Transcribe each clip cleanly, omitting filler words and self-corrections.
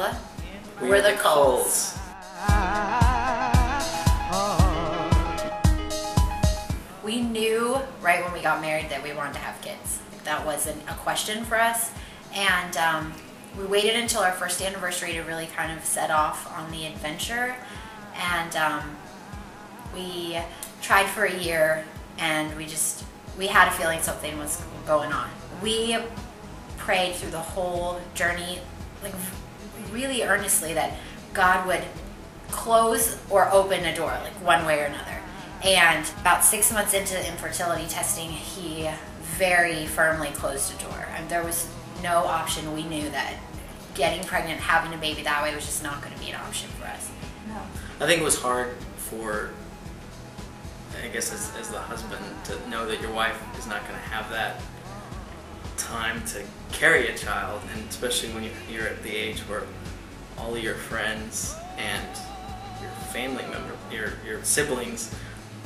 Angela. We're the Kulls. We knew right when we got married that we wanted to have kids. That wasn't a question for us. And we waited until our first anniversary to really kind of set off on the adventure. And we tried for a year, and we had a feeling something was going on. We prayed through the whole journey, like really earnestly, that God would close or open a door, like one way or another. And about 6 months into infertility testing, he very firmly closed a door. And there was no option. We knew that getting pregnant, having a baby that way was just not going to be an option for us. No. I think it was hard for, I guess as the husband, to know that your wife is not going to have that time to carry a child, and especially when you're at the age where all of your friends and your family member, your siblings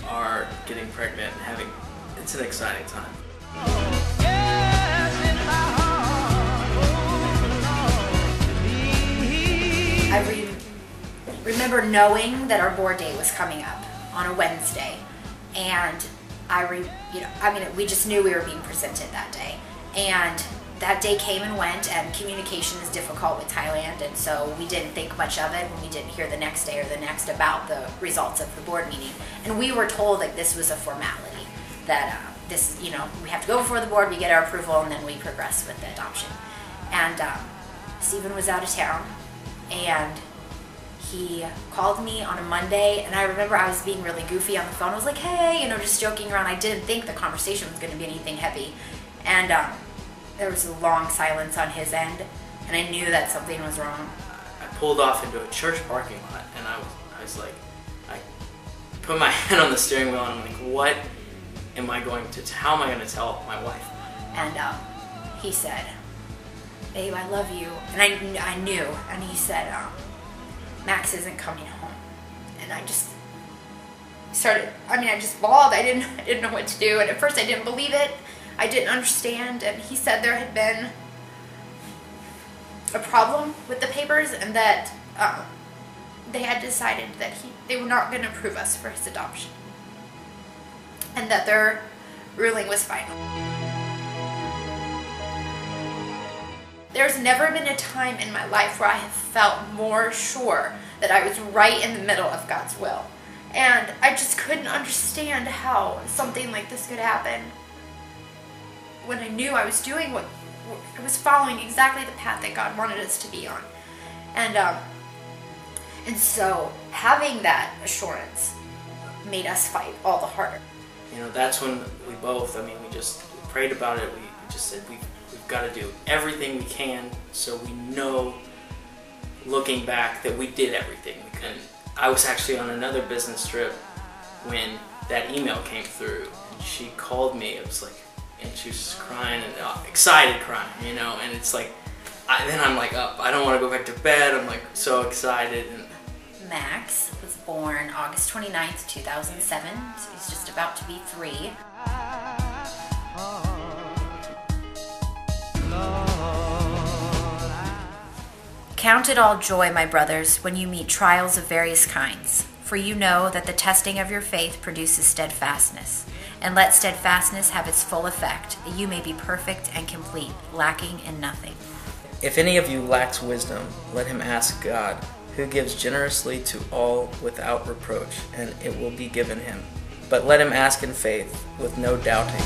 are getting pregnant and having, it's an exciting time. I remember knowing that our board date was coming up on a Wednesday, and we just knew we were being presented that day. And that day came and went, and communication is difficult with Highland, and so we didn't think much of it when we didn't hear the next day or the next about the results of the board meeting. And we were told that this was a formality, that we have to go before the board, we get our approval, and then we progress with the adoption. And Stephen was out of town, and he called me on a Monday, and I remember I was being really goofy on the phone. I was like, hey, just joking around. I didn't think the conversation was going to be anything heavy. And there was a long silence on his end, and I knew that something was wrong. I pulled off into a church parking lot, and I was like, I put my hand on the steering wheel, and I'm like, how am I going to tell my wife? And he said, babe, I love you. And I knew, and he said, Max isn't coming home. And I just I just bawled. I didn't know what to do, and at first I didn't believe it. I didn't understand, and he said there had been a problem with the papers, and that they had decided that they were not going to approve us for his adoption, and that their ruling was final. There's never been a time in my life where I have felt more sure that I was right in the middle of God's will, and I just couldn't understand how something like this could happen when I knew I was doing I was following exactly the path that God wanted us to be on. And so having that assurance made us fight all the harder. That's when we both, we just prayed about it. We just said we've got to do everything we can, so we know, looking back, that we did everything we could. And I was actually on another business trip when that email came through, and she called me. It was like, and she was just crying, and excited crying, and it's like, then I'm like up. I don't want to go back to bed. I'm like so excited. And Max was born August 29th, 2007, so he's just about to be 3. Count it all joy, my brothers, when you meet trials of various kinds, for you know that the testing of your faith produces steadfastness. And let steadfastness have its full effect, that you may be perfect and complete, lacking in nothing. If any of you lacks wisdom, let him ask God, who gives generously to all without reproach, and it will be given him. But let him ask in faith, with no doubting.